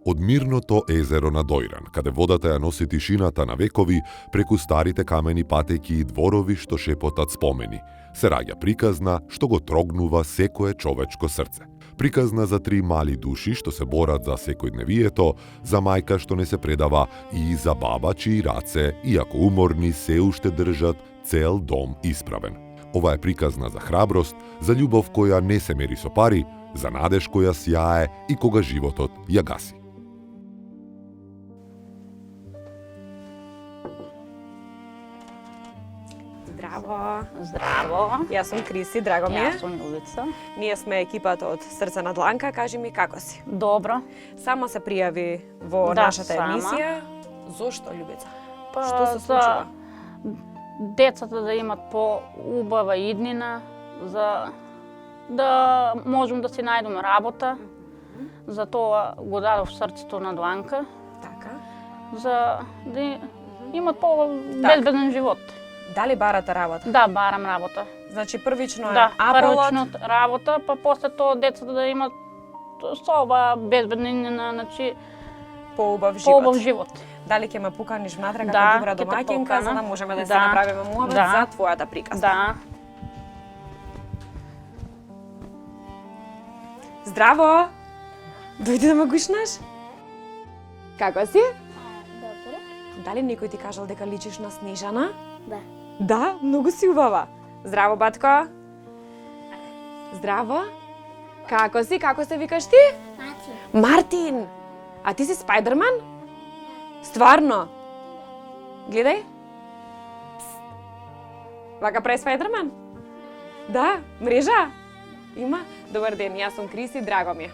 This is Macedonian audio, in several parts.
Од мирното езеро на Дојран, каде водата ја носи тишината на векови, преку старите камени патеки и дворови што шепотат спомени, се раѓа приказна што го трогнува секое човечко срце. Приказна за 3 мали души што се борат за секојдневието, за мајка што не се предава и за баба чии раце, иако уморни, се уште држат цел дом исправен. Ова е приказна за храброст, за љубов која не се мери со пари, за надеж која сјае и кога животот ја гаси. Здраво! Здраво! Јас сум Криси, драго ми е. Јас сум Јулица. Ние сме екипата од Срце на дланка, кажи ми како си? Добро. Сама се пријави во Да, нашата сама. емисија. Зошто, љубица? Па, Што се случува? Децата да имат по-убава иднина, за да можем да си најдеме работа. За тоа го дадов Срцето на дланка, Така. за да имат по-безбеден живот. Дали барате работа? Да, барам работа. Значи првично е Да, апелот. првично работа, па после тоа децата да имат со ова безбеднина, значи Поубав живот. по-убав живот. Дали ќе ме поканиш внатре како Да, добра ќе те домаќинка, покана. за да можеме да се Да. направиме муабет Да. за твојата приказна? Да. Здраво! Дојди да ме гушнеш? Како си? Добре. Дали некој ти кажал дека личиш на Снежана? Да. Да, многу си убава. Здраво, батко. Здраво. Како си? Како се викаш ти? Мати. Мартин. А ти си Спајдерман? Стварно? Гледај. Вака прави Спајдерман? Да, мрежа? Има? Добар ден, јас сум Криси, драго ми е.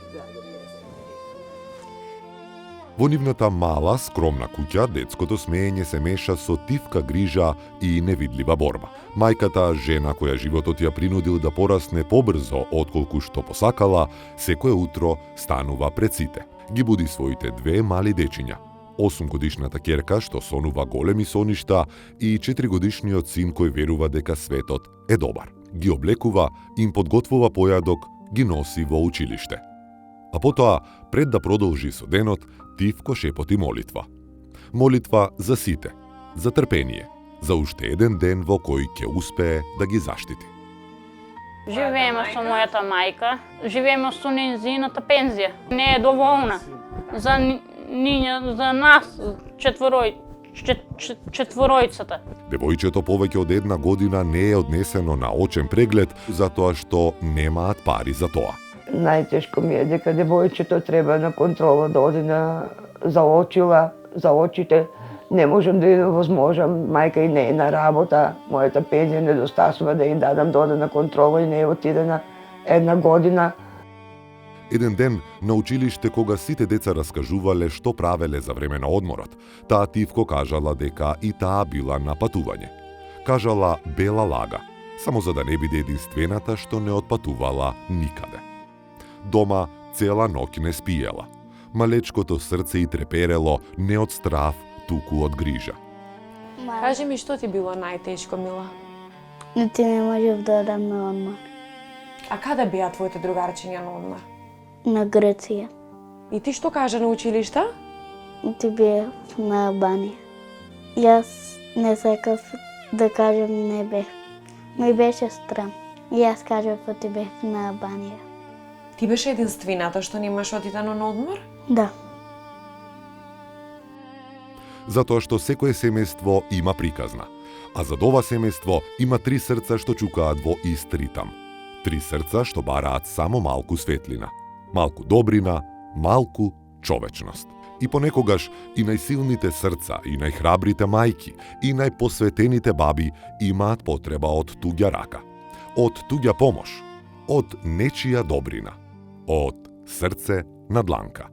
Во нивната мала, скромна куќа, детското смеење се меша со тивка грижа и невидлива борба. Мајката, жена која животот ја принудил да порасне побрзо отколку што посакала, секое утро станува пред сите. Ги буди своите 2 мали дечиња. 8-годишната ќерка што сонува големи соништа и 4-годишниот син кој верува дека светот е добар. Ги облекува, им подготвува појадок, ги носи во училиште. А потоа, пред да продолжи со денот, тивко шепоти молитва. Молитва за сите, за трпение, за уште еден ден во кој ќе успее да ги заштити. Живееме со мојата мајка, живееме со нејзината пензија. Не е доволна за за нас четворојцата. Девојчето повеќе од 1 година не е однесено на очен преглед затоа што немаат пари за тоа. Најтешко ми е дека девојчето треба на контрола да оди за очила, за очите. Не можам да ја возможам, мајка и не е на работа, мојата пензија недостасува да ја дадам да оде на контрола и не е отидена 1 година. Еден ден на училиште кога сите деца раскажувале што правеле за време на одморот, таа тивко кажала дека и таа била на патување. Кажала бела лага, само за да не биде единствената што не отпатувала никаде. Дома цела ноќ не спиела. Малечкото срце и треперело не од страв, туку од грижа. Кажи ми што ти било најтешко, мила? Нити не можев да одам на одмор. А каде беа твоите другарчиња на одмор? На Грција. И ти што кажа на училишта? Нити бев на Албанија. Јас не сакав да кажам не бев. Ми беше страм. И јас кажав оти бев на Албанија. Ти беше единствената што немаш отидено на одмор? Да. Затоа што секое семејство има приказна. А за ова семејство има 3 срца што чукаат во ист ритам. 3 срца што бараат само малку светлина, малку добрина, малку човечност. И понекогаш и најсилните срца, и најхрабрите мајки, и најпосветените баби имаат потреба од туѓа рака, од туѓа помош, од нечија добрина, од Срце на дланка.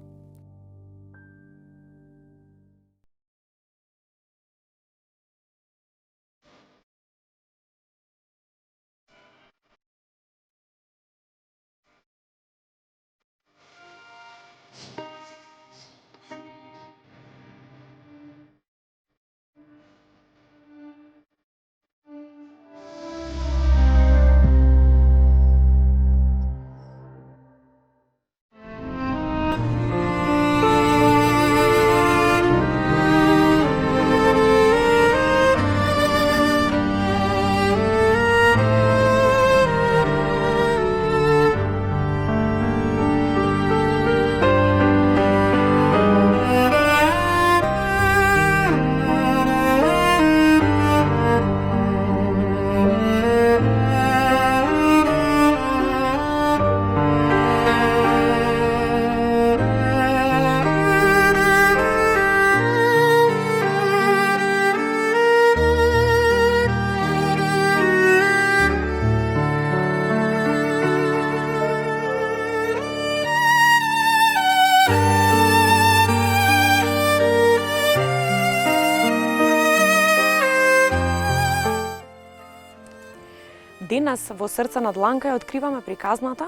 Денес во Срце на дланка ја откриваме приказната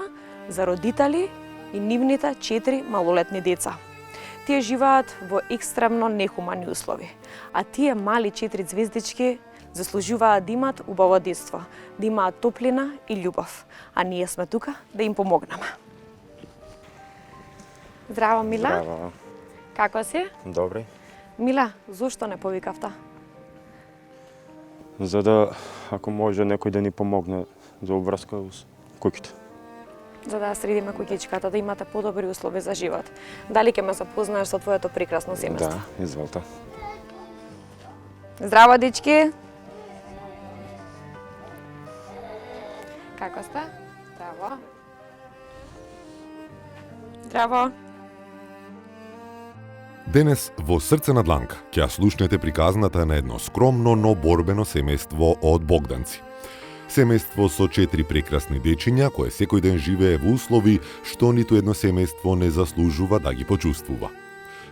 за родители и нивните 4 малолетни деца. Тие живеат во екстремно нехумани услови, а тие мали 4 звездички заслужуваат да имаат убаво детство, да имаат топлина и љубов, а ние сме тука да им помогнеме. Здраво, Мила. Здраво. Како си? Добре. Мила, зошто не повикавта? За да, ако може, некој да ни помогне за обврска с куќите. За да средиме куќичката, да имате подобри услови за живот. Дали ќе ме запознаеш со твоето прекрасно семејство? Да, изволте. Здраво, дечки! Како сте? Здраво. Здраво. Денес во Срце на дланка ќе ја слушнете приказната на едно скромно, но борбено семејство од Богданци. Семејство со 4 прекрасни дечиња кое секој ден живее во услови што ниту едно семејство не заслужува да ги почувствува.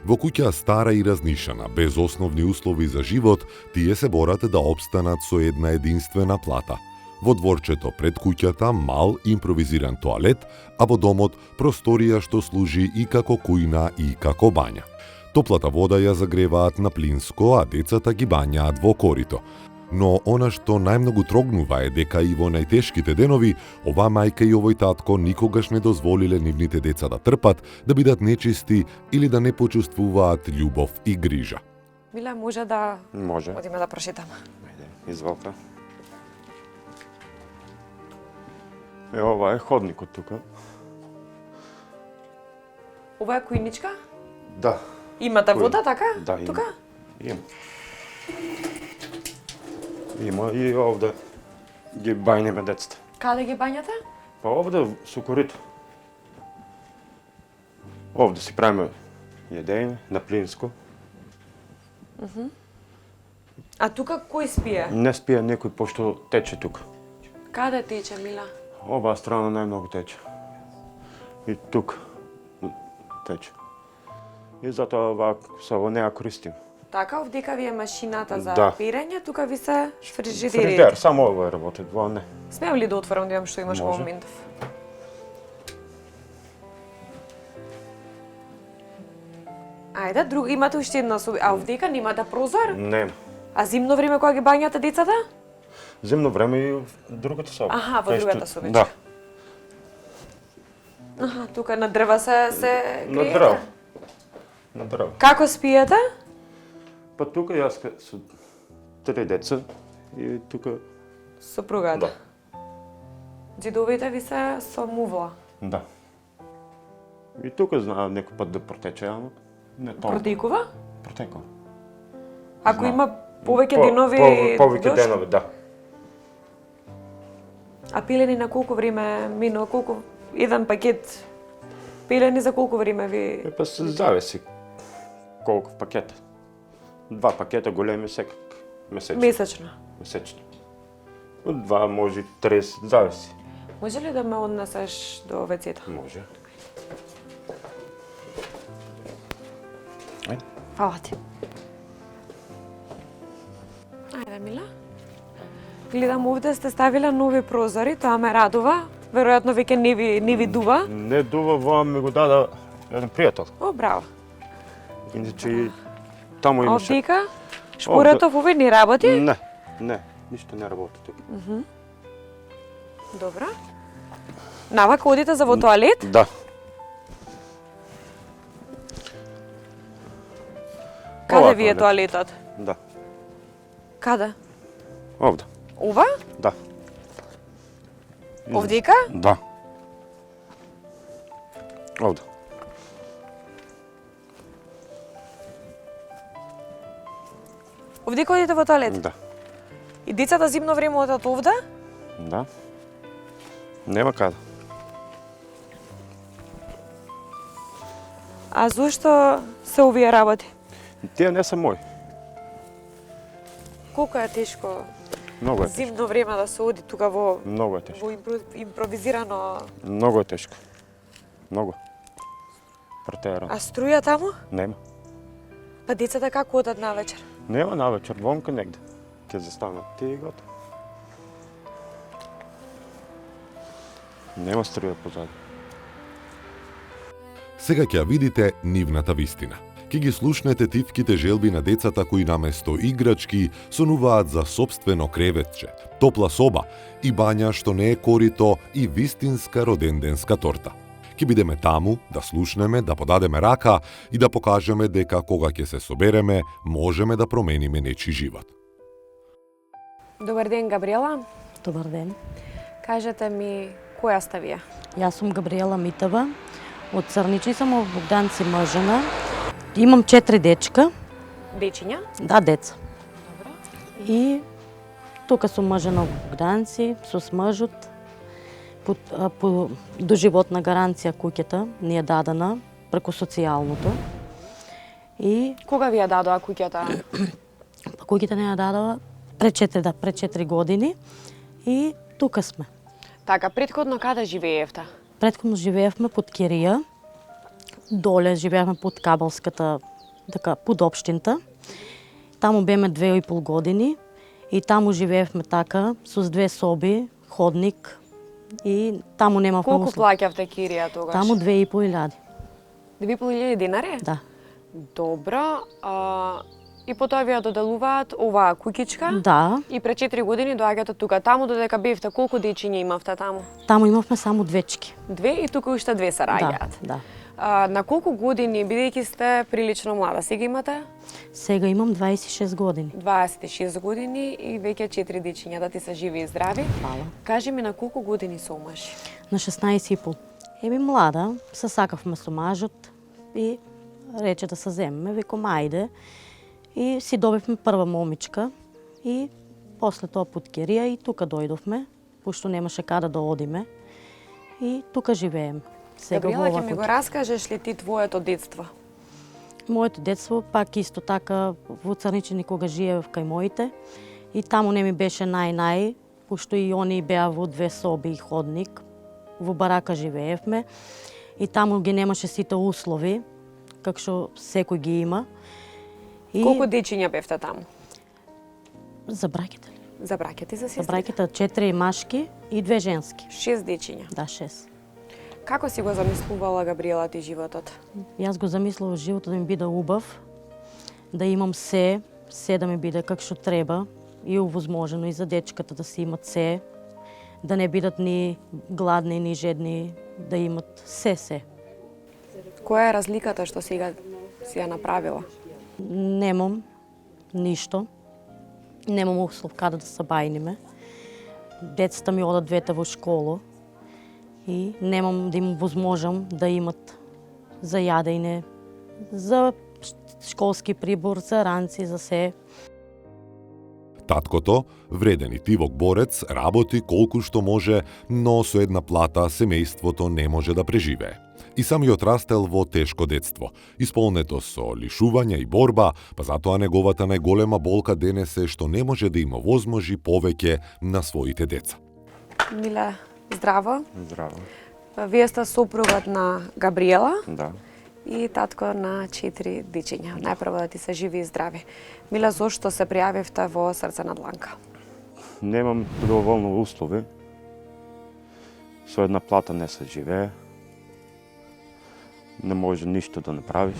Во куќа стара и разнишана, без основни услови за живот, тие се борат да опстанат со една единствена плата. Во дворчето пред куќата мал импровизиран тоалет, а во домот просторија што служи и како кујна и како бања. Топлата вода ја загреваат на плинско, а децата ги бањаат во корито. Но она што најмногу трогнува е дека и во најтешките денови, ова мајка и овој татко никогаш не дозволиле нивните деца да трпат, да бидат нечисти или да не почувствуваат љубов и грижа. Мила, може да Може. одиме да прошетаме. Ајде, изволте. Ова е ходникот тука. Ова е кујничка? Да. Имате вода, така? Да, има. Тука? Има. Има и овде ги бајнеме децата. Каде ги бањате? Па овде со корито. Овде си правиме једење на плинско. А тука кој спие? Не спие некој пошто тече тука. Каде тече, Мила? Оваа страна најмногу тече. И тук тече. И затоа ова со неа користим. Така, овдека ви е машината за Да. перење, тука ви се Фризер, фрижидерите. само ова работи, два не. Смеам ли да отворам да видам што имаш во Може. моментов? Ајде, друг имате уште една соба. А овдека немате прозор? Нема. А зимно време кога ги бањате децата? Зимно време и в другата соба. Аха, во Кај другата што- собичка. Да, Аха, тука на дрва се на греете? дрво. На дрво. Како спиете? Па тука јас со 3 деца и тука Сопругата. да. Џидовите ви се со мувла. Да. И тука знаа некој пат да протече, ама не толку. Протекува? Протекува. Ако Знам. има повеќе По- денови повеќе дожд? денови, да. А пилени на колку време минува? Колку еден пакет пилени за колку време ви? Па се зависи колку пакета. 2 пакета големи секак месечно. Месечно. Месечно. Од 2 може и 30, зависи. Може ли да ме однесеш до вецето? Може. Ајде. Фала ти. Ајде, Мила. Гледам овде сте ставила нови прозори, тоа ме радува. Веројатно веќе не ви дува. Не дува, во ми го дада еден пријател. О, браво. Иначе и таму имаше... Овдека шпоретов овој не работи? Не, ништо не работи тука. Добра. Навака одите за во тоалет? Да. Каде Ова ви е тоалет. тоалетот? Да. Каде? Овде. Ова? Да. Овдека? Да. Овде. Овдека одите во тоалет? Да. И децата зимно време одат овде? Да. Нема каде. А зошто се овие работи? Тие не се мои. Колку е тешко Многу е тешко. зимно време да се оди тука во Многу е тешко. во импровизирано. Многу е тешко. Многу. Протерано. А струја таму? Нема. Па децата како одат навечер? Нема навечер, вонка негде. Ќе застанат ти и готово. Нема струја позади. Сега ќе ја видите нивната вистина. Ке ги слушнете тивките желби на децата кои наместо играчки сонуваат за собствено креветче, топла соба и бања што не е корито и вистинска роденденска торта. Ке бидеме таму, да слушнеме, да подадеме рака и да покажеме дека кога ќе се собереме, можеме да промениме нечи живот. Добар ден, Габриела. Добар ден. Кажете ми, која сте вие? Јас сум Габриела Митева. Од Црничи сум, од Богданци мажена. Имам 4 дечка. Дечиња? Да, деца. Добро. И тука сум мажена од Богданци, со мажот. По доживотна гаранција куќата ни е дадена преку социјалното. И Кога ви ја дадоа куќата? куќата ни ја дадена пред 4 години и тука сме. Така, претходно каде живеевте? Претходно живеевме под Керија, доле живеевме под Кабалската, така, под општинта. Таму беме 2,5 години и таму живеевме така, со 2 соби, ходник и таму немавме Колку услуги. плаќавте кирија тогаш? Таму 2,5 2.500 денари? Да. Добро. И потоа ви ја доделуваат оваа куќичка? Да, И пред 4 години доаѓате тука. Таму додека бевте, колку дечиња имавте таму? таму имавме само двечки. 2 и тука уште 2 се Да, раѓаат. да. На колку години, бидејќи сте прилично млада, сега имате Сега имам 26 години. 26 години и веќе 4 дечиња, да ти се живи и здрави. Фала. Кажи ми на колку години се омаши? На 16,5. Еми млада, се сакавме со мажот и рече да се земеме, викам ајде. И си добивме прва момичка и после тоа под Керија и тука дојдовме, пошто немаше каде да одиме. И тука живееме. Сега во Габриела, ова ќе ми го куќа. раскажеш ли ти твоето детство? Моето детство пак исто така во Црничи никога живеев кај моите и таму не ми беше нај, пошто и они беа во 2 соби и ходник. Во барака живеевме и таму ги немаше сите услови, како што секој ги има. И Колку дечиња бевте таму? за браќите ли? За браќата и за За сестрите? браќите 4 машки и 2 женски. 6 дечиња. Да, 6. Како си го замислувала, Габриела, ти животот? Јас го замислував животот да ми биде убав, да имам се да ми биде како што треба и овозможено и за дечката да си имат се, да не бидат ни гладни, ни жедни, да имат се. Која е разликата што сега си ја направила? Немам ништо. Немам услов каде да се бајниме. Децата ми одат двете во школу и немам да им возможам да имат за јадење, за школски прибор, за ранци, за се. Таткото, вреден и тивок борец, работи колку што може, но со една плата семејството не може да преживее. И самиот растел во тешко детство, исполнето со лишување и борба, па затоа неговата најголема болка денес е што не може да има возможи повеќе на своите деца. Миле, здраво. Здраво. Вие сте сопругот на Габриела Да. и татко на 4 дечиња. Најпрво да ти се живи и здрави. Миле, зошто се пријавивте во Срце на дланка? Немам доволно услови. Со една плата не се живее. Не може ништо да направиш.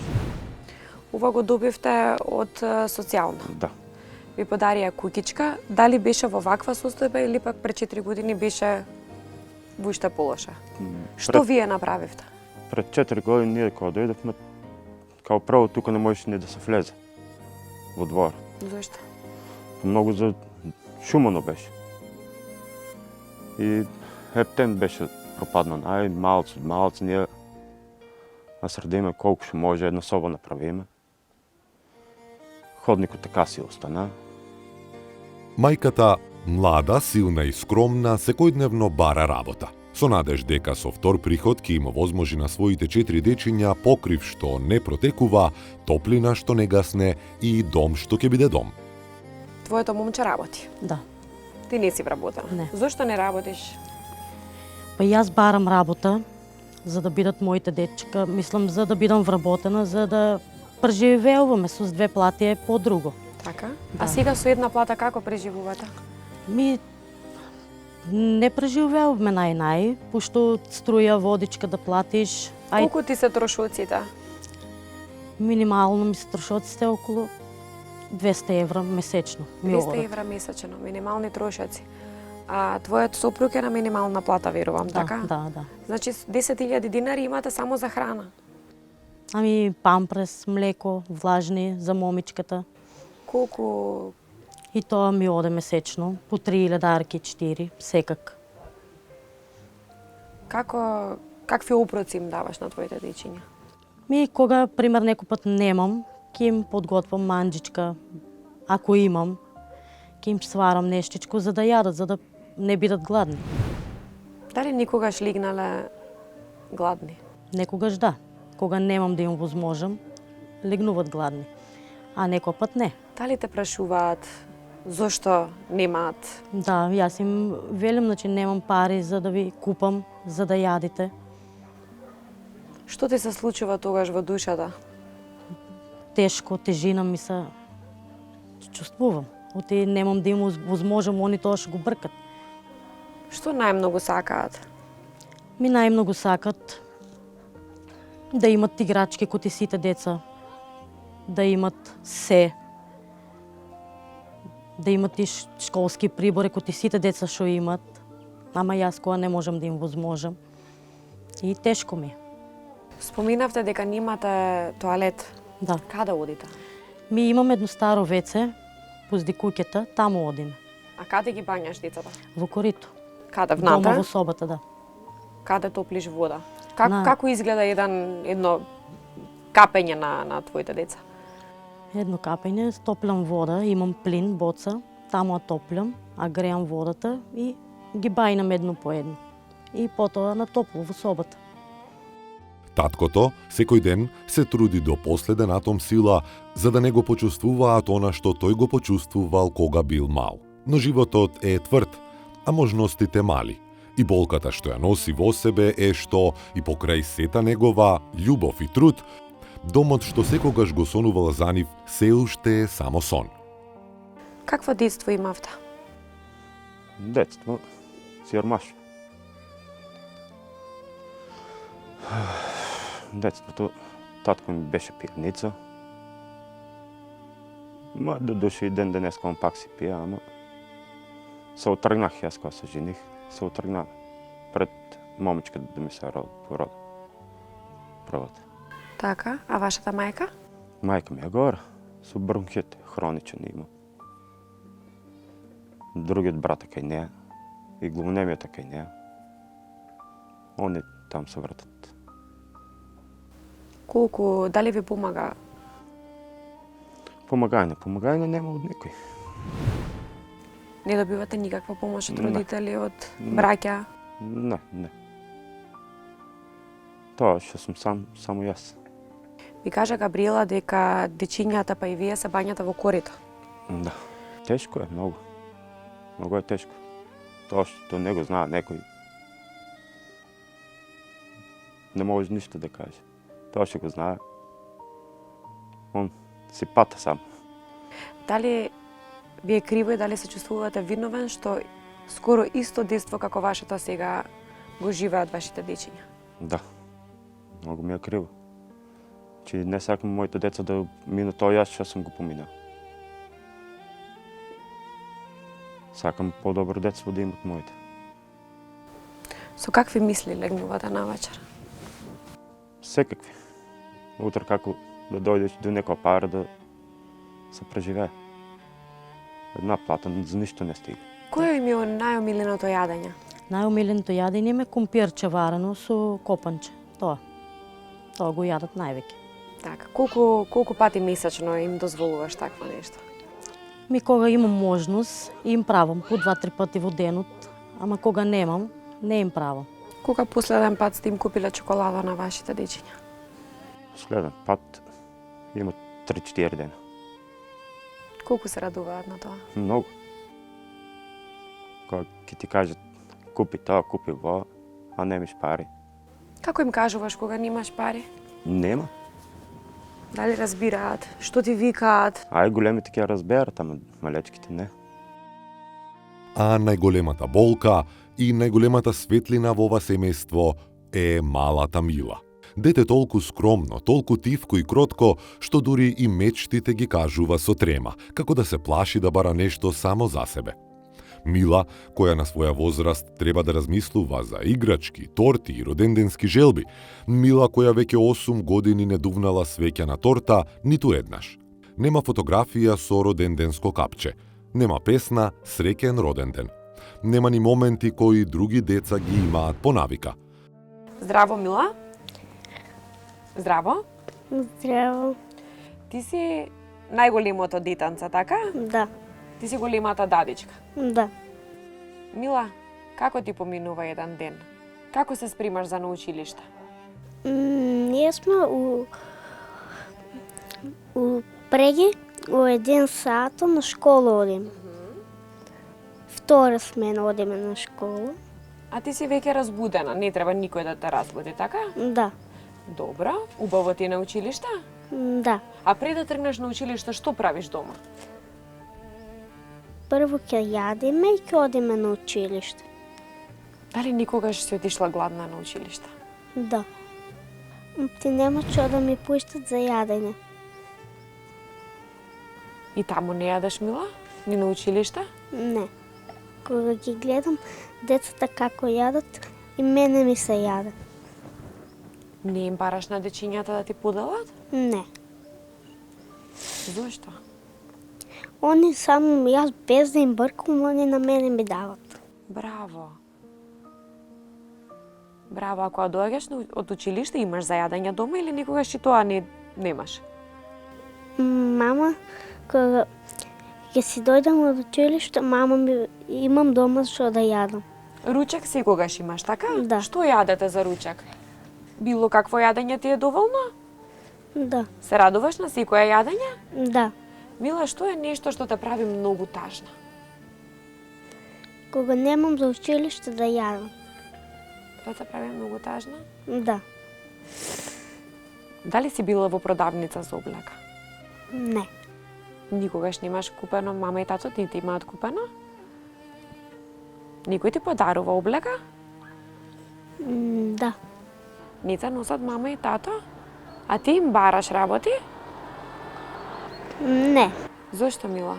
Ова го добивте од социјално. Да. Ви подарија куќичка. Дали беше во ваква состојба или пак пред 4 години беше во уште полоша? Што вие направивте? Пред 4 години ние кога дојдовме, као прво тука не можеше ни да се влезе во двор. Зошто? Многу за шумано беше. И ептен беше пропаднан. Ај, малец, ние насредиме колку што може, една соба направиме. Ходникот така си остана. Мајката, млада, силна и скромна, секојдневно бара работа. Со надеж дека со втор приход ќе има возможи на своите 4 дечиња покрив што не протекува, топлина што не гасне и дом што ќе биде дом. Твоето момче работи. Да. Ти не си вработена. Не. Зошто не работиш? Па јас барам работа за да бидат моите дечка, мислам за да бидам вработена, за да преживеуваме со 2 плати е по-друго. Така? Да. А сега со една плата како преживувате? Ми Не преживеавме нај, пошто струја, водичка да платиш. Колку ти се трошоците? Минимално ми се трошоците околу 200 евра месечно. 200 евра месечно, минимални трошоци. А твојот сопруг е на минимална плата, верувам, така? Да. Значи 10.000 динари имате само за храна. Ами пампрес, млеко, влажни за момичката. Колку И тоа ми оде месечно, по 3.000 4, секак. какви опроци им даваш на твоите дечиња? Кога, пример, некој пат немам, ќе им подготвам манџичка, ако имам, ќе им сварам нештичко за да јадат, за да не бидат гладни. Дали никогаш лигнале гладни? Некогаш да. Кога немам да им возможам, легнуват гладни. А некој пат не. Дали те прашуваат зошто немаат? Да, јас им велим, значи немам пари за да ви купам, за да јадите. Што ти се случува тогаш во душата? Тешко, тежина ми се чувствувам. Оти немам да им возможам, они тоа што го бркат. Што најмногу сакаат? Најмногу сакат да имат играчки кои сите деца, да имат се, да имат и школски прибори кои сите деца што имат, ама јас кога не можам да им возможам. И тешко ми е. Споминавте дека немате тоалет. Да. Каде одите? Ми имаме едно старо веце, позди куќата, таму одиме. А каде ги бањаш децата? Во корито. Каде, Дома внатре? во собата, да. Каде топлиш вода? На- Како изгледа едно капење на твоите деца? Едно капење, топлям вода, имам плин, боца, таму ја топлям, а греам водата и ги бајнам едно по едно. И потоа на топло во собата. Таткото секој ден се труди до последен атом сила за да не го почувствуваат она што тој го почувствувал кога бил мал. Но животот е тврд, а можностите мали. И болката што ја носи во себе е што и покрај сета негова љубов и труд, домот што секогаш го сонувал за нив се уште е само сон. Какво детство имавте? Детство, сиромаш. Детството, татко ми беше пијаница. До душа и ден денеска он пак си пија, ама се отргнах јас кога се жених. Се отргнав пред момичка да ми се породи. Првата. Така, а вашата мајка? Мајка ми е гора, со бронхит, хроничен има. Другиот брат кај неа, и главнемиот кај неа. Они там се вртат. Колку, дали ви помага? Помагање нема од никој. Не добивате никаква помош од Не. родители, од Не. браќа? Не. Тоа што сум само јас. Ви кажа Габриела дека дечињата па и вие се бањате во корито. Да. Тешко е, многу. Многу е тешко. Тоа што не го знае некој, не може ништо да каже. Тоа што го знае, он си пата сам. Дали ви е криво и дали се чувствувате виновен што скоро исто детство како вашето сега го живеат вашите дечиња? Да. Многу ми е криво. Че не сакам моите деца да минат тоа јас што сум го поминал. Сакам подобро детство да имат моите. Со какви мисли легнувате навечер? Секакви. Утре како да дојдеш до некоја пара да се преживее. Една плата за ништо не стига. Кој им е најомиленото јадење? Најомиленото јадење ми е кумпирче варено со копанче. Тоа го јадат највеќе. Така, колку пати месечно им дозволуваш такво нешто? Кога имам можност, им правам по 2-3 пати во денот, ама кога немам, не им правам. Кога последен пат сте им купиле чоколада на вашите дечиња? Следен пат има 3-4 дена. Колку се радуваат на тоа? Многу. Кога ќе ти кажат купи тоа, купи во, а немаш пари. Како им кажуваш кога немаш пари? Нема. Дали разбираат? Што ти викаат? Ај големите ќе разберат, ама малечките не. А најголемата болка и најголемата светлина во ова семејство е малата Мила. Дете толку скромно, толку тивко и кротко, што дури и мечтите ги кажува со трема, како да се плаши да бара нешто само за себе. Мила, која на своја возраст треба да размислува за играчки, торти и роденденски желби. Мила која веќе 8 години не дувнала свеќа на торта ниту еднаш. Нема фотографија со роденденско капче. Нема песна «Среќен роденден». Нема ни моменти кои други деца ги имаат по навика. Здраво, Мила. Здраво. Здраво. Ти си најголемото детенце, така? Да. Ти си големата дадичка. Да. Мила, како ти поминува еден ден? Како се спремаш за на училиште? Ние сме у преги, у 1 сат на школа одим. Втора смена одиме на школа. А ти си веќе разбудена, не треба никој да те разбуди, така? Да. Добро, убаво ти е на училиште? Да. А пред да тргнеш на училиште, што правиш дома? Прво ќе јадиме и ќе одиме на училиште. Дали никогаш си отишла гладна на училиште? Да. Ти нема што да ми пуштат за јадење. И таму не јадеш, Мила? Ни на училиште? Не. Кога ги гледам децата како јадат, и мене ми се јаде. Не им бараш на дечињата да ти поделат? Не. Зошто? Они само јас без да им бркам, они на мене ми дават. Браво. Браво, ако доаѓаш од училиште, имаш за јадење дома или никогаш и тоа немаш? Мама, кога ќе си дојдам од училиште, мама ми имам дома што да јадам. Ручек секогаш имаш, така? Да. Што јадете за ручек? Било какво јадење ти е доволно? Да. Се радуваш на секое јадење? Да. Мила, што е нешто што те прави многу тажна? Кога немам за училиште да јадам. Тоа те прави многу тажна? Да. Дали си била во продавница за облека? Не. Никогаш немаш купено, мама и тато ти имаат купено? Никој ти подарува облека? Да. Не те носат мама и тато? А ти им бараш работи? Не. Зошто, Мила?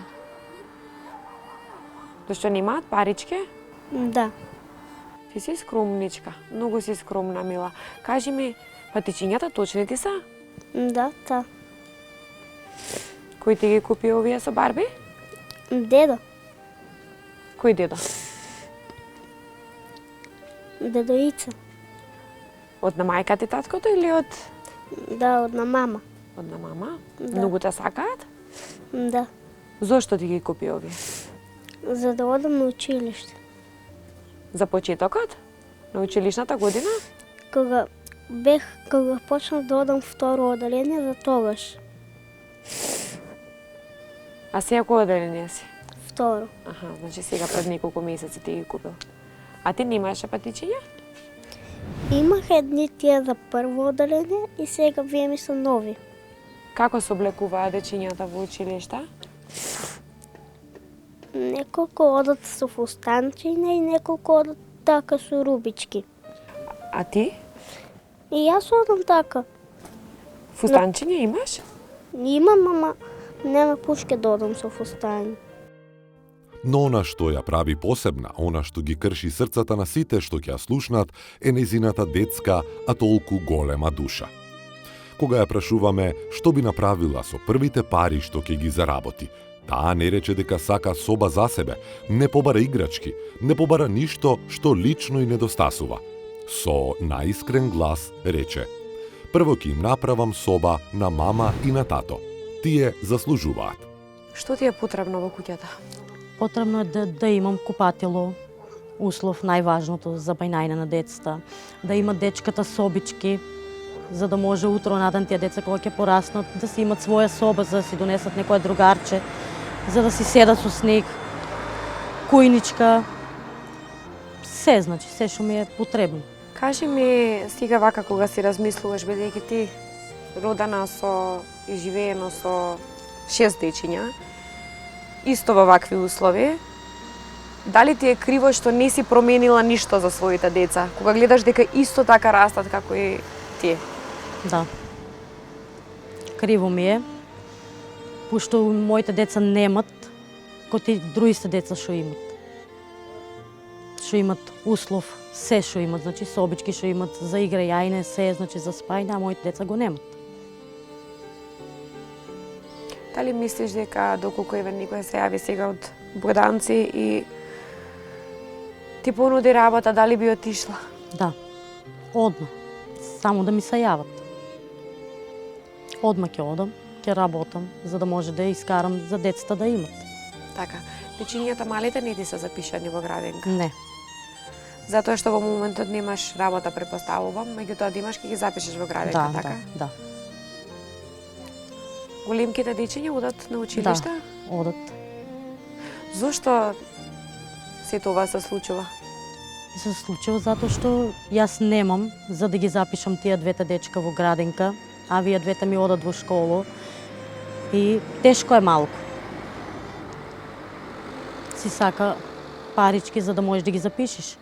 Зашто немаат парички? Да. Ти си скромничка, многу си скромна, Мила. Кажи ми, патичињата точни ти се? Да, та. Кој ти ги купи овие со Барби? Дедо. Кој дедо? Дедо Ица. Од на мајка ти таткото или од Да, од на мама. од на мама? Да. Многу те сакаат? Да. Зошто ти ги купи овие? За да одам на училиште. За почетокот? На училишната година? Кога почнав да одам второ оделение, за тогаш. А сега кој оделение си? Второ. Аха, значи сега пред неколку месеци ти ги купил. А ти немаше патичиња? Имах едни тие за прво оделение и сега вие ми се нови. Како се облекуваат дечињата во училиште? Неколку одат со фустанчиња и неколку одат така со рубички. А ти? И јас одам така. Фустанчиња имаш? Имам, ама нема пушке да одам со фустани. Но она што ја прави посебна, она што ги крши срцата на сите што ќе ја слушнат, е незината детска, а толку голема душа. Кога ја прашуваме што би направила со првите пари што ќе ги заработи, таа не рече дека сака соба за себе, не побара играчки, не побара ништо што лично и недостасува. Со наискрен глас рече: прво ќе им направам соба на мама и на тато. Тие заслужуваат. Што ти е потребно во куќата? Потребно е да имам купатило, услов најважното за бајнајна на децата, да имат дечката собички, за да може утро надам тие деца кога ќе пораснат да си имат своја соба, за да си донесат некое другарче, за да си седат со снег, кујничка, се значи, се што ми е потребно. Кажи ми сега вака кога си размислуваш, бидејќи ти родена со и живеено со 6 дечиња, исто во вакви услови, Дали ти е криво што не си променила ништо за своите деца, кога гледаш дека исто така растат како и тие? Да. Криво ми е, пошто моите деца немат, кои другите деца што имат. Што имат услов, се што имат, значи собички што имат за игра, јајне, се, значи за спајање, а моите деца го немат. Дали мислиш дека доколку еве некој се јави сега од Богданци и ти понуди работа, дали би отишла? Да, одма. Само да ми се јават. Одма ќе одам, ќе работам, за да може да искарам за децата да имат. Така. Дечињата малите не ти се запишани во градинка? Не. Затоа што во моментот немаш работа, препоставувам, меѓутоа да имаш ќе ги запишеш во градинка, Да, така? да. Големките дечиња одат на училиште? Да, одат. Зошто се тоа се случува? И се случува затоа што јас немам за да ги запишам тие двете дечка во градинка, а вие двете ми одат во школу и тешко е малку. Си сака парички за да можеш да ги запишеш.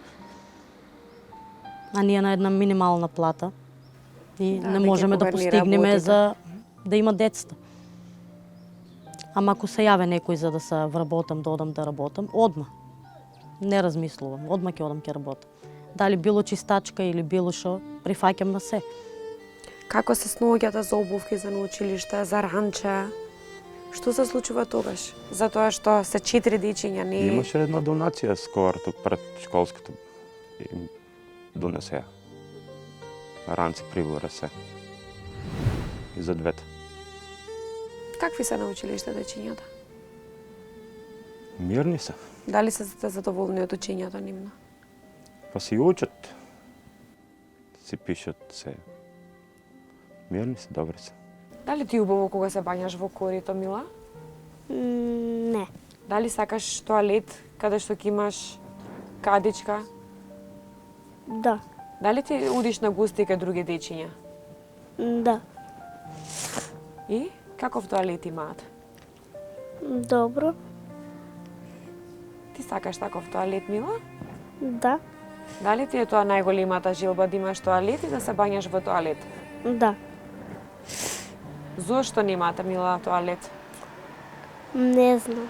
А ние на една минимална плата и Да, не веќе можеме да кога ни постигнеме работите. за да има децата. Ама ако се јаве некој за да се вработам, да одам да работам, одма. Не размислувам, одма ќе одам ќе работам. Дали било чистачка или било шо, прифаќам на се. Како се сноѓате за обувки за на училиште, за ранче? Што се случува тогаш? Затоа што се 4 дечиња, не... Имаше една донација скоро тук пред школското им донесеа. Ранци, прибора се. И за двете. Какви се на училиште дечињата? Мирни се. Дали се задоволни од учењето нивно? Па си учат. Си пишат се. Мирни се, добри се. Дали ти убаво кога се бањаш во корито, Мила? Не. Дали сакаш тоалет каде што ќе имаш кадичка? Да. Дали ти удиш на гости кај други дечиња? Да. И каков тоалет имаат? Добро. Ти сакаш таков тоалет, Мила? Да. Дали ти е тоа најголемата желба да имаш тоалет и да се бањаш во тоалет? Да. Зошто немате, Мила, тоалет? Не знам.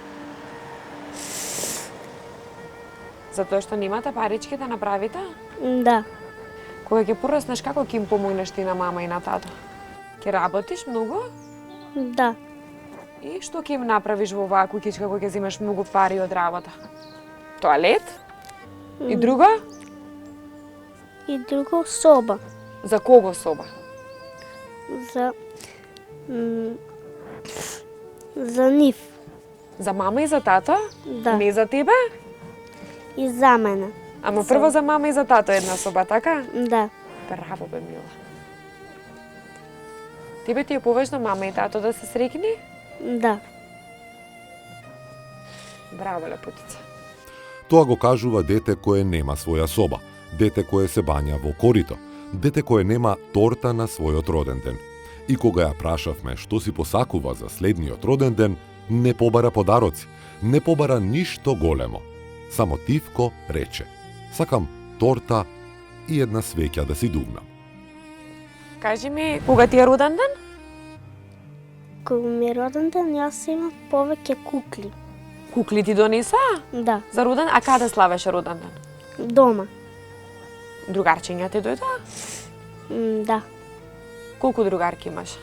Затоа што немате парички да направите? Да. Кога ќе пораснеш, како ќе им помогнеш ти на мама и на тато? Ќе работиш многу? Да. И што ќе им направиш во оваа куќичка кога ќе земеш многу пари од работа? Тоалет? И друго? И друго соба. За кого соба? За за нив. За мама и за тато? Да. Не за тебе? И за мене. Ама прво за мама и за тато една соба, така? Да. Браво бе, Мила. Тебе ти е поважно мама и тато да се среќни? Да. Браво, лепотица. Тоа го кажува дете кое нема своја соба, дете кое се бања во корито, дете кое нема торта на својот роден ден. И кога ја прашавме што си посакува за следниот роден ден, не побара подароци, не побара ништо големо. Само тивко рече: сакам торта и една свеќа да си дувнам. Кажи ми, кога ти е роден ден? Кога ми е роден ден, јас имам повеќе кукли. Кукли ти донеса? Да. За роден, а каде славеше роден ден? Дома. Другарчиња ти дојдоа? Да. Колку другарки имаш?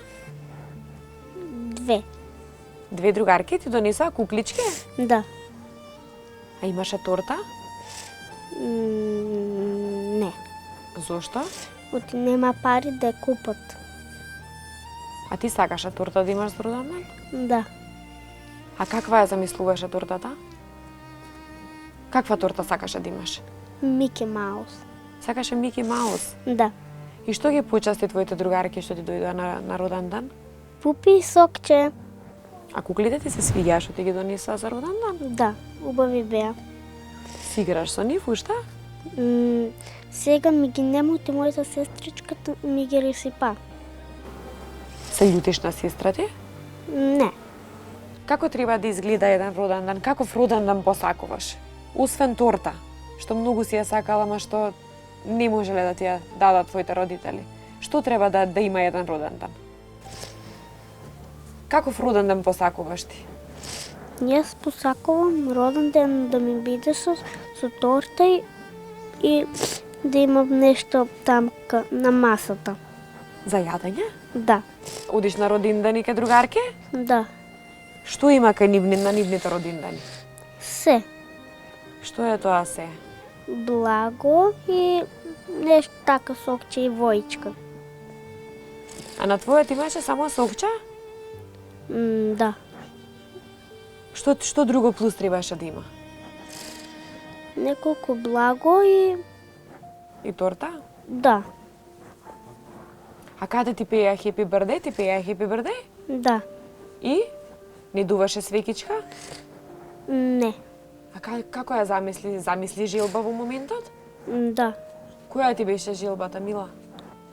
2. 2 другарки ти донесаа куклички? Да. А имаше торта? Не. Зошто? Оти нема пари да ја купат. А ти сакаше торта да имаш за роден ден? Да. А каква ја замислуваше тортата? Каква торта сакаше да имаш? Мики Маус. Сакаше Мики Маус. Да. И што ги почасти твоите другарки што ти дојдоа на роден ден? Пупи и сокче. А куклите ти се свиѓаа што ти ги донесаа за роден ден? Да. Убави беа. Си играш со нив уште? Сега ми ги немоти мојата сестричка ми ги ресипа. Се љутиш на сестра ти? Не. Како треба да изгледа еден роден ден? Каков роден ден посакуваш? Освен торта, што многу си ја сакала, ама што не можеле да ти ја дадат твоите родители. Што треба да има еден роден ден? Каков роден ден посакуваш ти? Јас посакувам роден ден да ми биде со торта и да имам нешто там на масата. За јадење? Да, Одиш на родиндени кај другарки? да, Што има кај на нивните родиндени? се. Што е тоа се? Благо и нешто така сокче и воичка. А на твојот имаше само сокча? Да. Што друго плюс требаше да има? Неколку благо и И торта? да, А каде ти пеја Happy Birthday? Ти пеја Happy Birthday? да, И? Не дуваше свекичка? не, А како ја замисли желба во моментот? да. Која ти беше желбата, Мила?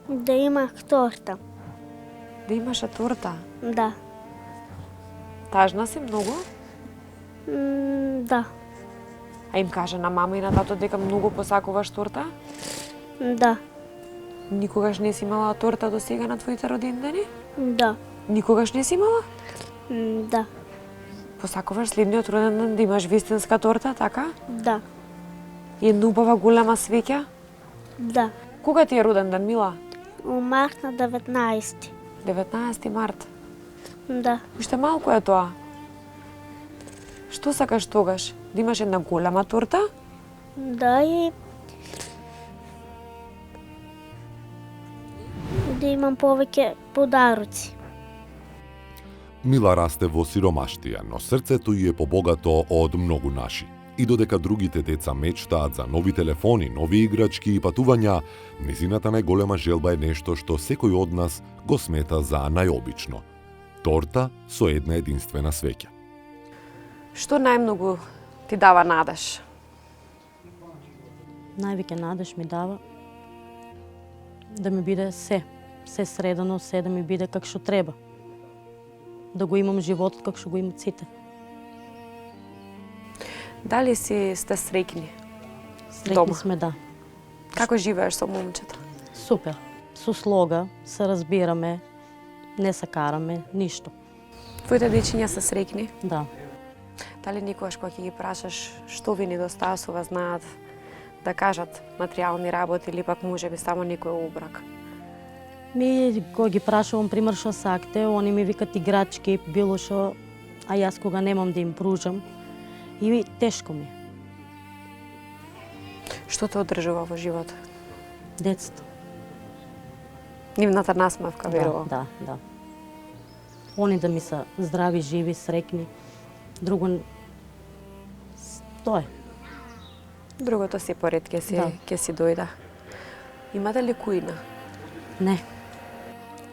Да имах торта. Да имаше торта. Да. Тажна си многу? Да, А им кажа на мама и на тато дека многу посакуваш торта? да, Никогаш не си имала торта до сега на твоите родиндени? да, Никогаш не си имала? да, Посакуваш следниот роден ден да имаш вистинска торта, така? да, И една убава голема свеќа? да. Кога ти е роден ден, Мила? У март на 19. 19 март. Да, Уште малку е тоа. Што сакаш тогаш? Да имаш една голема торта? да и да имам повеќе подароци. Мила расте во сиромаштија, но срцето ѝ е побогато од многу наши. И додека другите деца мечтаат за нови телефони, нови играчки и патувања, незината најголема желба е нешто што секој од нас го смета за најобично. Торта со една единствена свеќа. Што најмногу ти дава надеж? Највеќе надеж ми дава да ми биде се средано, се да ми биде как што треба. Да го имам животот как што го имат сите. Дали сте среќни? Среќни Дома. сме, да. Како живееш со момчето? Супер. Со слога, се разбираме, не се караме, ништо. Твоите дечиња се среќни? Да. Дали никогаш кога ќе ги прашаш што ви недостасува, знаат да кажат материјални работи или пак можеби само некој обрак? Ми кога ги прашувам пример што сакате, они ми викат играчки, било што, а јас кога немам да им пружам, и тешко ми. Што те одржува во живот? Децата. Нивната насмевка, верувам. Да, да. Они да ми се здрави, живи, среќни. Друго тоа е. Другото си поред ќе Да. си дојда. Имате ли кујна? Не.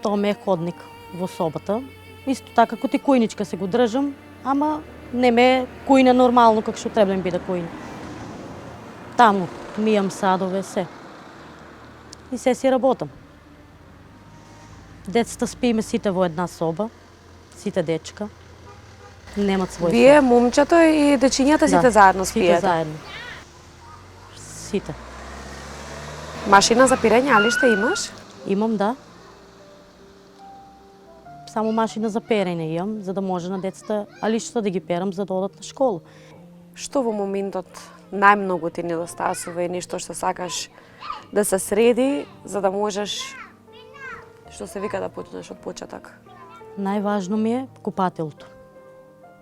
Тоа ме е ходник во собата. Исто така како ти кујничка се го држам, ама не ме е кујна нормално како што треба да ми биде кујна. Таму мијам садове, се. И се си работам. Децата спиме сите во една соба, сите дечка. Немат свој Вие, момчето и дечињата сите заедно Сите спиете? заедно. Сите. Машина за пирење, али што имаш? Имам, да. Само машина за перење имам, за да може на децата, али што да ги перам за да одат на школа. Што во моментот најмногу ти недостасува и нешто што сакаш да се среди, за да можеш, што се вика, да почнеш од почеток? Најважно ми е купателото.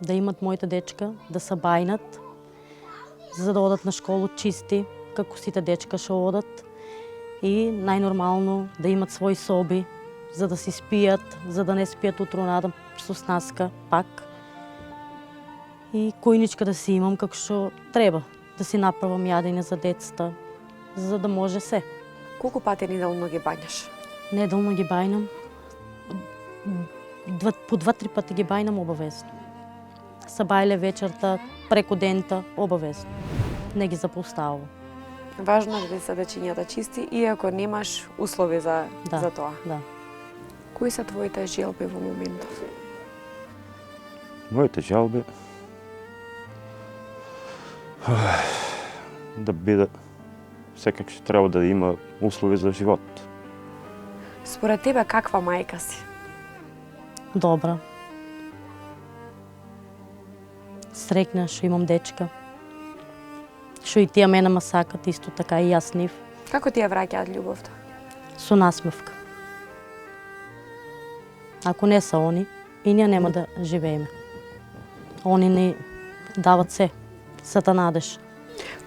Да имат моите дечка, да се бајнат, за да одат на школу чисти, како сите дечка што одат. И најнормално да имат своји соби, за да си спијат, за да не спијат утро надам со снаска пак. И којничка да си имам како што треба, да си направам јадење за децата, за да може се. Колку пати неделно ги бањаш? Неделно ги бајнам. По 2-3 пати ги бајнам обавезно. Сабајле вечерта, преку дента, обавезно. Не ги запоставувам. Важно е да се дечињата чисти, иако немаш услови за тоа. Да. Кои се твоите желби во моментот? Моите желби Да биде, секак ќе треба да има услови за живот. Според тебе каква мајка си? Добра. Срекна што имам дечка. Што и тие мене ма сакат, исто така и јас нив. Како ти ја враќаат љубовта? Со насмевка. Ако не са они, и ние нема да живееме. Они ни дават се, сата надеж.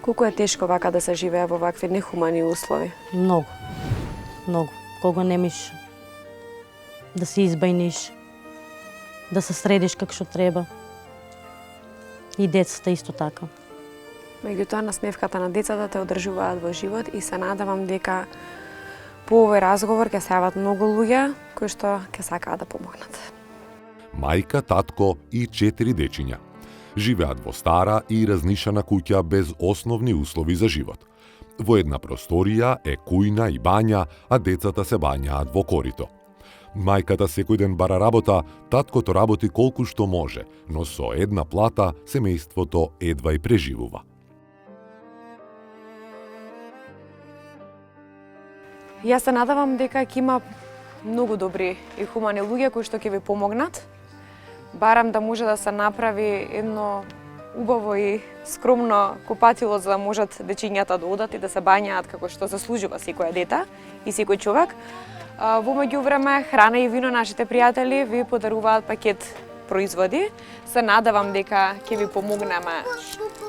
Колку е тешко вака да се живее во вакви нехумани услови? Многу. Многу. Кога немиш да се избајниш, да се средиш како што треба. И децата исто така. Меѓутоа, насмевката на децата те одржуваат во живот и се надевам дека по овој разговор ќе се јават многу луѓе кои што ќе сакаат да помогнат. Мајка, татко и 4 дечиња. Живеат во стара и разнишана куќа без основни услови за живот. Во една просторија е кујна и бања, а децата се бањаат во корито. Мајката секој ден бара работа, таткото работи колку што може, но со една плата семејството едва и преживува. Јас се надевам дека ќе има многу добри и хумани луѓе кои што ќе ви помогнат. Барам да може да се направи едно убаво и скромно купатило за да можат дечињата да одат и да се бањаат како што заслужува секоја дете и секој човек. Во меѓувреме, храна и вино нашите пријатели ви подаруваат пакет производи. Се надевам дека ќе ви помогнеме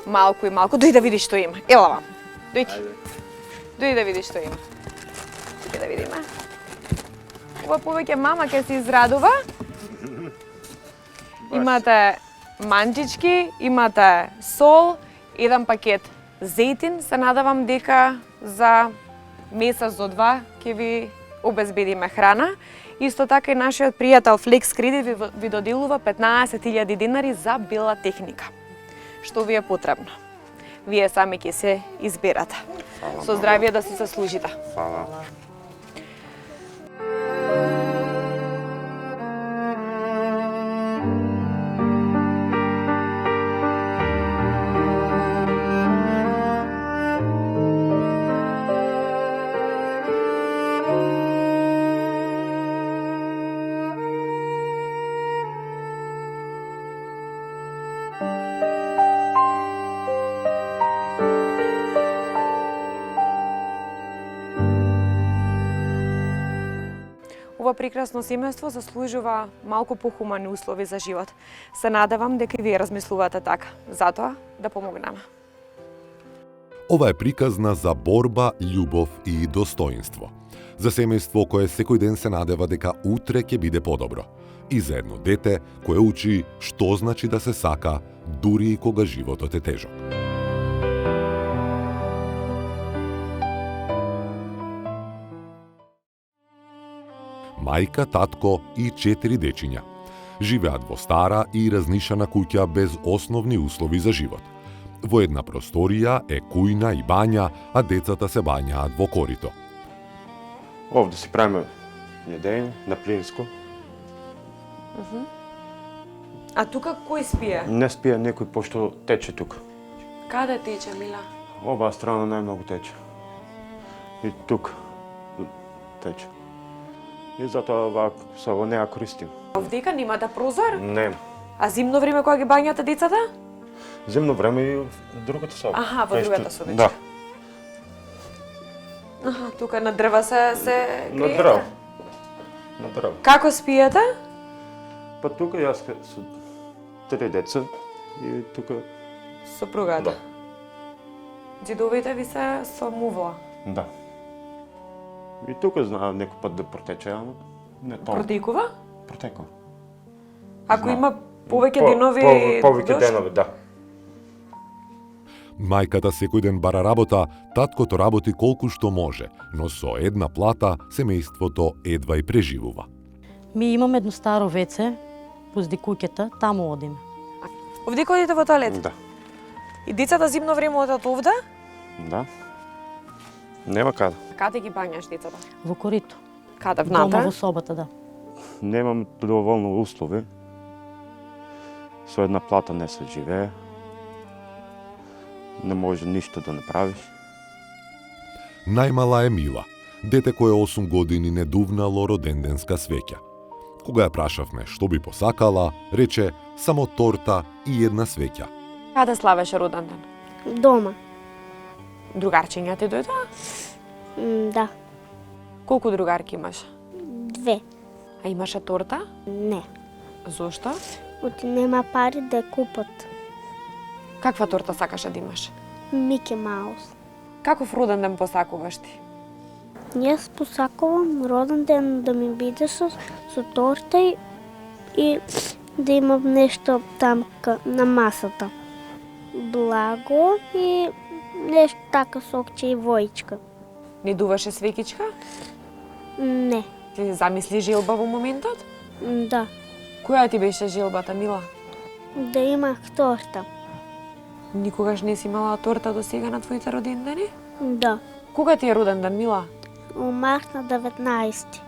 малку и малку. Дојди да видиш што има. Ела вам. Дојди да видиш што има. Чекај да видиме. Ова повеќе мама ќе се израдува. Имате манџички, имате сол, еден пакет зејтин. Се надевам дека за месец до два ќе ви обезбедиме храна. Исто така и нашиот пријател Flex Credit ви доделува 15.000 динари за бела техника. Што ви е потребно? Вие сами ќе се изберате. Со здравје да си се служите. Фала. Ова прекрасно семејство заслужува малку похумани услови за живот. Се надевам дека вие размислувате така. Затоа да помогнеме. Ова е приказна за борба, љубов и достоинство. За семејство кое секој ден се надева дека утре ќе биде подобро. И за едно дете кое учи што значи да се сака, дури и кога животот е тежок. Мајка, татко и 4 дечиња. Живеат во стара и разнишана куќа без основни услови за живот. Во една просторија е кујна и бања, а децата се бањаат во корито. Овде си правиме једење на плинско. А тука кој спие? Не спие некој пошто тече тука. Каде тече, Мила? Оваа страна најмногу тече. И тука тече. И затоа се во неа користим. Овдека немате прозор? Не. А зимно време кога ги бањате децата? Зимно време и в другата соба. Аха, во другата собичка. Да. Аха, тука на дрва се На греете? дрво. На дрво. Како спиете? Па тука јас со 3 деца и тука Сопругата. да. Дедовите ви се со мувла. Да. И тука знаа некој пат да протече, ама не тоа. Протекува? Протекува. Ако Знам. има повеќе денови повеќе дожд? денови, да. Мајката секој ден бара работа, таткото работи колку што може, но со една плата семејството едва и преживува. Ми имаме едно старо веце, позди куќата, таму одиме. Овде одите во тоалет? Да. И децата зимно време одат овде? Да. Нема каде. Каде ги бањаш децата? Во корито. Каде, Дома внатре? во собата, да. Немам доволно услови. Со една плата не се живее. не може ништо да направиш. Најмала е Мила, дете кое 8 години не дувнало роденденска свеќа. Кога ја прашавме што би посакала, рече само торта и една свеќа. Каде славеше роден ден? Дома. Другарчиња ти дојдоа? Да. Колку другарки имаш? 2. А имаше торта? Не. Зошто? Оти нема пари да купат. Каква торта сакаше да имаш? Мики Маус. Каков роден ден посакуваш ти? Јас посакувам роден ден да ми биде со торта и да имам нешто там на масата. Благо и нешто така сокче и воичка. Не дуваше свекичка? Не. Ти замисли желба во моментот? Да. Која ти беше желбата, Мила? Да имах торта. Никогаш не си имала торта до сега на твоите родендени? Да. Кога ти е роден ден, Мила? У март на 19.